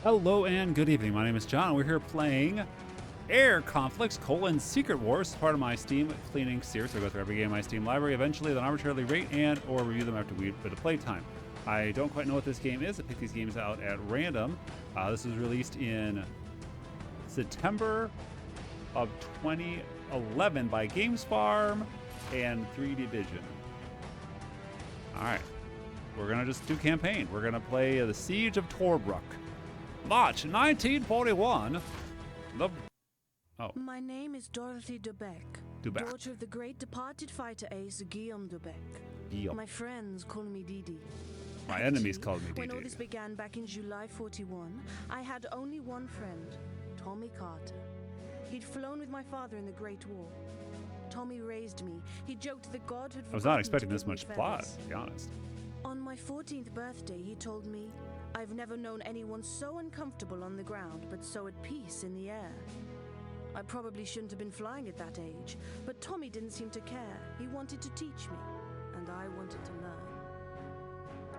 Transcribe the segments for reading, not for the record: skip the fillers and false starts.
Hello and good evening. My name is John. We're here playing Air Conflicts: Secret Wars, part of my Steam cleaning series. I go through every game in my Steam library, eventually then arbitrarily rate and or review them after a bit of playtime. I don't quite know what this game is. I picked these games out at random. This was released in September of 2011 by Games Farm and 3 Division. All right, we're gonna just do campaign. We're gonna play the Siege of Torbruck. March 1941. My name is Dorothy Dubec, daughter of the great departed fighter ace Guillaume Dubec. My friends call me Didi. My enemies called me Didi. When all this began back in July 41, I had only one friend, Tommy Carter. He'd flown with my father in the Great War. Tommy raised me. He joked that God had. I was not expecting this much plot, to be honest. On my 14th birthday, he told me, "I've never known anyone so uncomfortable on the ground, but so at peace in the air." I probably shouldn't have been flying at that age, but Tommy didn't seem to care. He wanted to teach me, and I wanted to learn.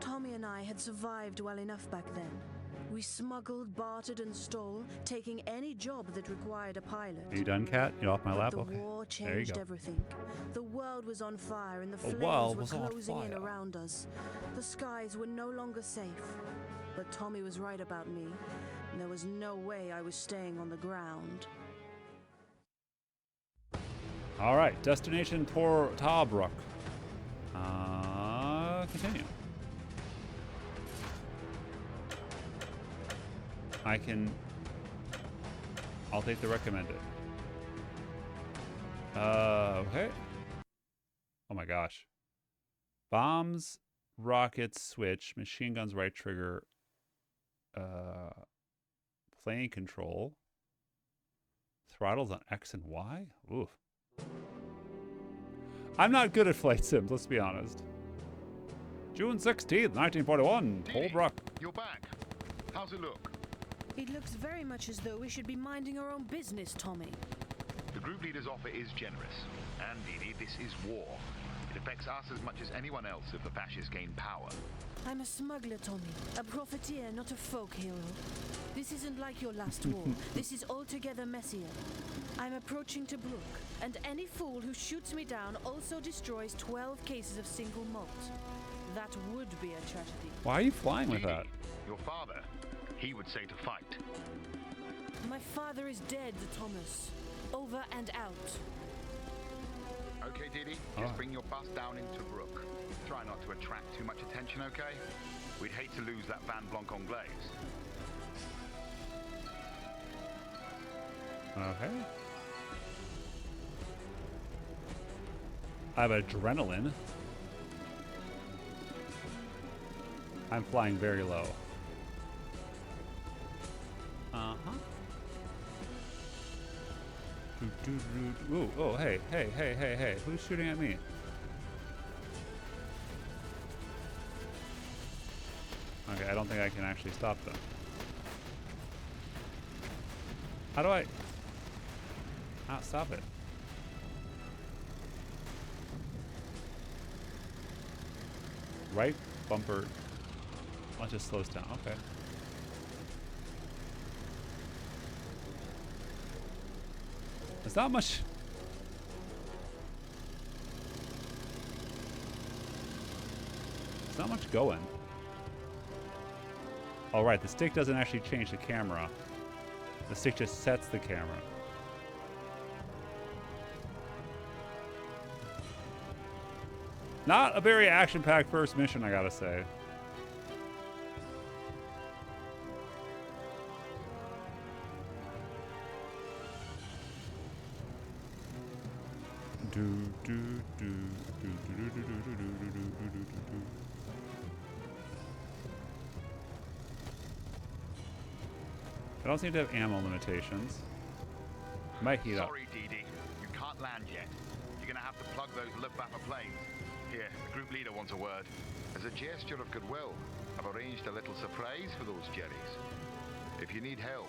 Tommy and I had survived well enough back then. We smuggled, bartered, and stole, taking any job that required a pilot. Are you done, Kat? You off my lap? But the Okay. war There you changed go. everything. The world was on fire, and the The flames world were was on closing in fire. around us. The skies were no longer safe. But Tommy was right about me. There was no way I was staying on the ground. All right, destination Torbruck. Continue. I'll take the recommended. Okay. Oh my gosh. Bombs, rockets, switch, machine guns, right trigger, plane control, throttles on X and Y. Oof. I'm not good at flight sims, let's be honest. June 16th, 1941, Torbruck. You're back. How's it look? It looks very much as though we should be minding our own business, Tommy. The group leader's offer is generous. And, Didi, this is war. It affects us as much as anyone else if the fascists gain power. I'm a smuggler, Tommy. A profiteer, not a folk hero. This isn't like your last war. This is altogether messier. I'm approaching Tobruk, and any fool who shoots me down also destroys 12 cases of single malt. That would be a tragedy. Why are you flying with Didi, that? your father, he would say to fight. My father is dead, Thomas. Over and out. Okay, Didi, just bring your bus down into Brook. Try not to attract too much attention, okay? We'd hate to lose that Van Blanc Anglaise. Okay. I have adrenaline. I'm flying very low. Uh-huh. Ooh, oh, hey. Who's shooting at me? Okay, I don't think I can actually stop them. How do I... Ah, stop it. Right bumper. I'll just slow us down. Okay. There's not much. There's not much going. All right, the stick doesn't actually change the camera. The stick just sets the camera. Not a very action-packed first mission, I gotta say. I don't seem to have ammo limitations. Might heat up. Sorry, Didi, you can't land yet. You're gonna have to plug those Luftwaffe planes. Here, the group leader wants a word. As a gesture of goodwill, I've arranged a little surprise for those Jerrys. If you need help,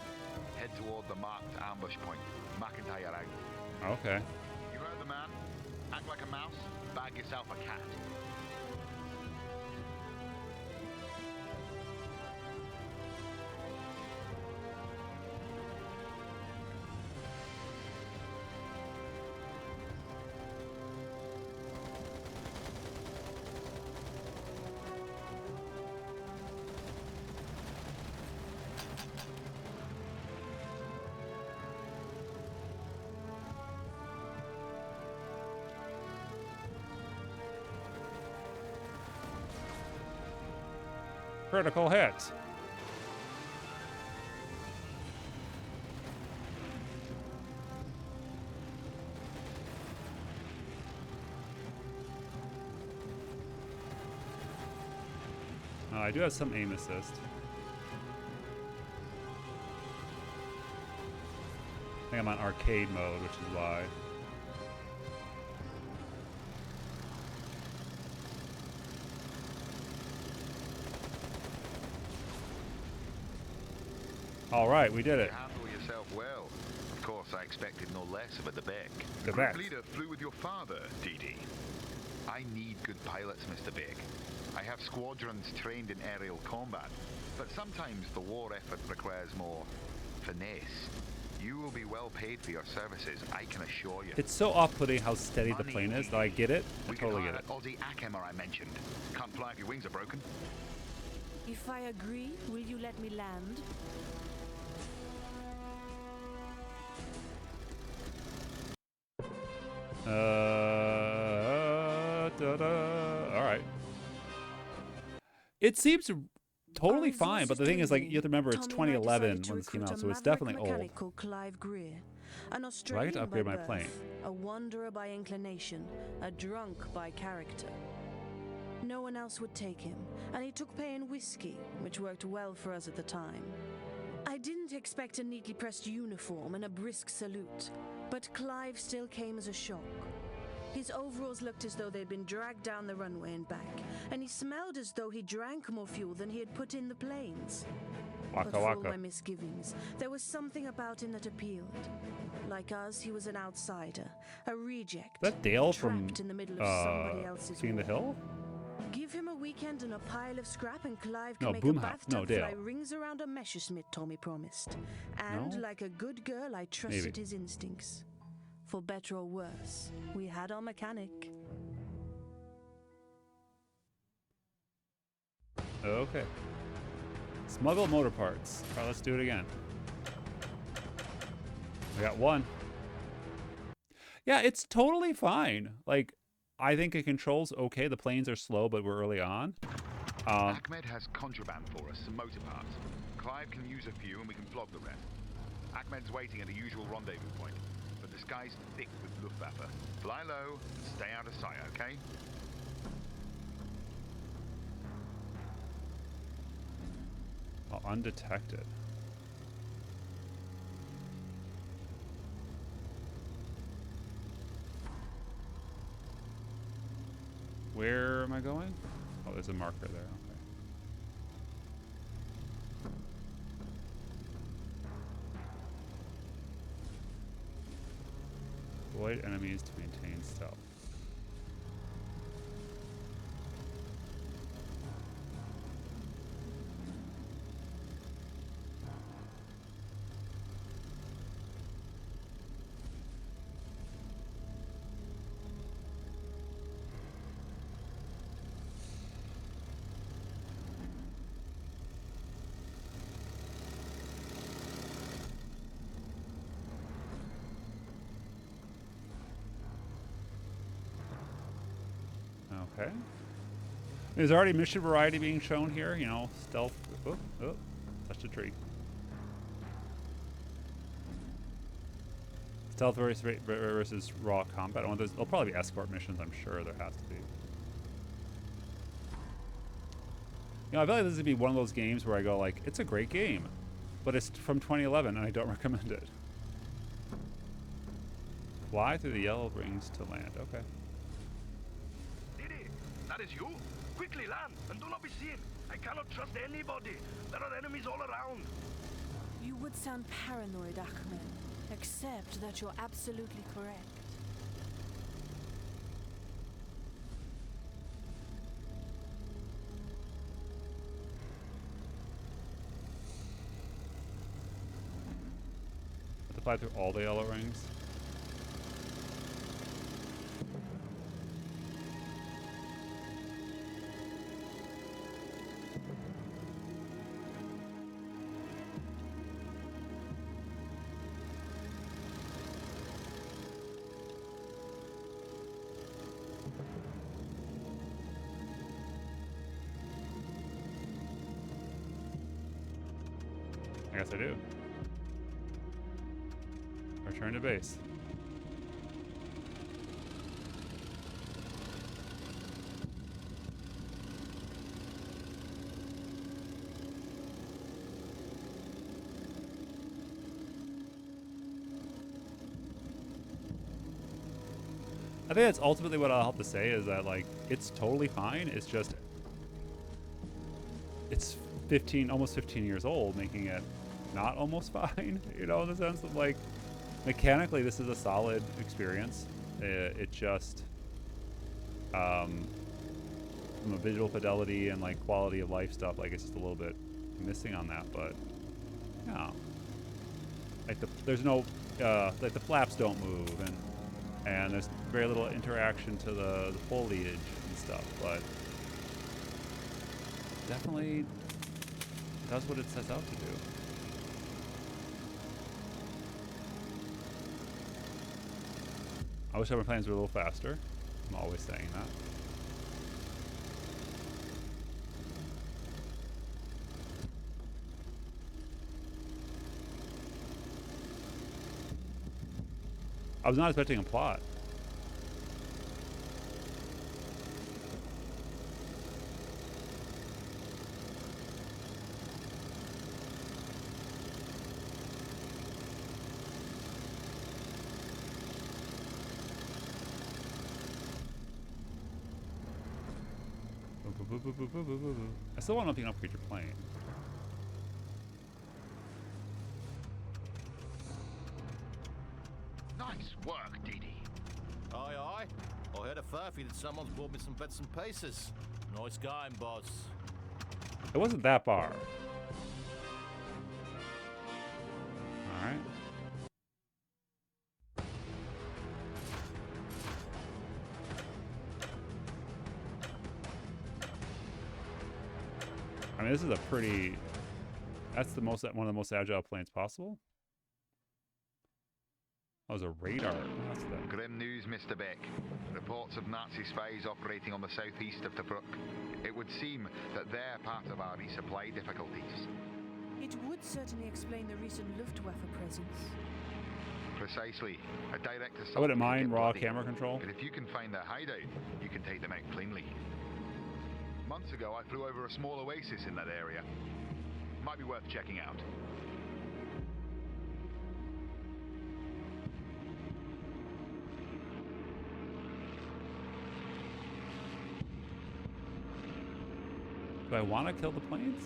head toward the marked ambush point. McIntyre out. Okay. You heard the man? Act like a mouse, bag yourself a cat. Critical hit. I do have some aim assist. I think I'm on arcade mode, which is why. All right, we did it. You handle yourself well. Of course, I expected no less of a Debec. The group Debec. leader flew with your father, DD. I need good pilots, Mr. Beck. I have squadrons trained in aerial combat, but sometimes the war effort requires more finesse. You will be well paid for your services, I can assure you. It's so off-putting how steady the Money, plane is DD. that I get it. I We totally can get hire it. that Aussie Akemmer I mentioned. Can't fly if your wings are broken. If I agree, will you let me land? All right. It seems totally Our fine, but the thing is, like, you have to remember it's Tommy and I 2011 decided to when this came recruit out, a so it's maverick definitely old. mechanic called Clive Greer, an Australian upgrade by my plane? birth, a wanderer by inclination, a drunk by character. No one else would take him, and he took pay in whiskey, which worked well for us at the time. I didn't expect a neatly pressed uniform and a brisk salute, but Clive still came as a shock. His overalls looked as though they'd been dragged down the runway and back, and he smelled as though he drank more fuel than he had put in the planes. Waka But for all waka. my misgivings, there was something about him that appealed. Like us, he was an outsider, a reject, Is that Dale from trapped in the middle of somebody else's King of the war. Hill? Give him a weekend and a pile of scrap, and Clive No, can make Boomhouse. a bathtub No, Dale. fly rings around a Messerschmitt, Tommy promised. And No? like a good girl, I trusted Maybe. his instincts. For better or worse, we had our mechanic. Okay. Smuggle motor parts. All right, let's do it again. I got one. Yeah, it's totally fine. Like, I think it controls okay. The planes are slow, but we're early on. Ahmed has contraband for us, some motor parts. Clive can use a few and we can flog the rest. Ahmed's waiting at the usual rendezvous point, but the sky's thick with Luftwaffe. Fly low and stay out of sight, okay? Oh, undetected. Where am I going? Oh, there's a marker there. Okay. Avoid enemies to maintain stealth. Okay. There's already mission variety being shown here. You know, stealth. Oh, oh, touched a tree. Stealth versus raw combat. Oh, there'll probably be escort missions. I'm sure there has to be. You know, I feel like this would be one of those games where I go like, it's a great game, but it's from 2011 and I don't recommend it. Fly through the yellow rings to land. Okay. Didi, that is you? Quickly land and do not be seen. I cannot trust anybody. There are enemies all around. You would sound paranoid, Ahmed, except that you're absolutely correct. Have to fly through all the yellow rings. I guess I do. Return to base. I think that's ultimately what I'll have to say is that, like, it's totally fine. It's just, it's 15, almost 15 years old, making it not almost fine, you know, in the sense of, like, mechanically, this is a solid experience. It just, from a visual fidelity and, like, quality of life stuff, like, it's just a little bit missing on that, but, yeah. Like, there's no, like, the flaps don't move, and there's very little interaction to the foliage and stuff, but definitely does what it sets out to do. I wish our planes were a little faster. I'm always saying that. I was not expecting a plot. I still want to upgrade your plane. Nice work, Dee Dee. Aye, aye. I heard a furphy that someone's brought me some bits and pieces. Nice going, boss. It wasn't that far. Alright. I mean, this is a pretty... That's the most, one of the most agile planes possible. That was a radar. What's that? Grim news, Mr. Beck. Reports of Nazi spies operating on the southeast of Tobruk. It would seem that they're part of our resupply difficulties. It would certainly explain the recent Luftwaffe presence. Precisely. A direct assault. I wouldn't would mind get raw bloody. camera control. But if you can find their hideout, you can take them out cleanly. Months ago, I flew over a small oasis in that area. Might be worth checking out. Do I want to kill the planes?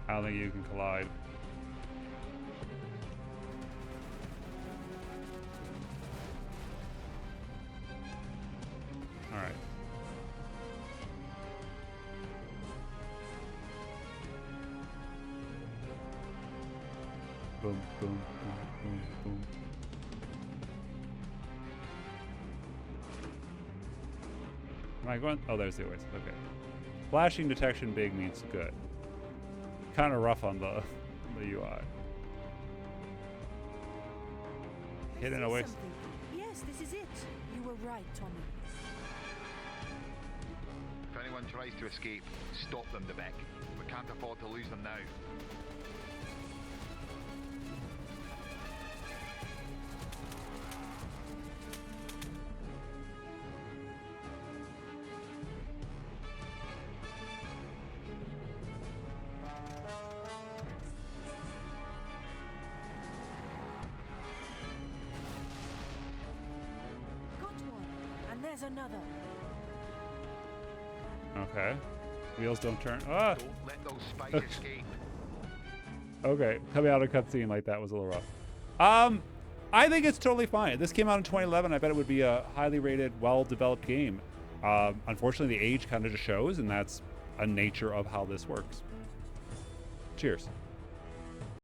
I don't think you can collide. All right. Boom, boom, boom, boom, boom. Am I going? Oh, there's the oasis. Okay. Flashing detection big means good. Kind of rough on the UI. Hidden away. Yes, this is it. You were right, Tommy. If anyone tries to escape, stop them, Beck. We can't afford to lose them now. Got one. And there's another. Okay. Wheels don't turn. Ah! Don't let those spikes escape. Okay, coming out of a cutscene like that was a little rough. I think it's totally fine. This came out in 2011. I bet it would be a highly rated, well-developed game. Unfortunately, the age kind of just shows, and that's a nature of how this works. Cheers.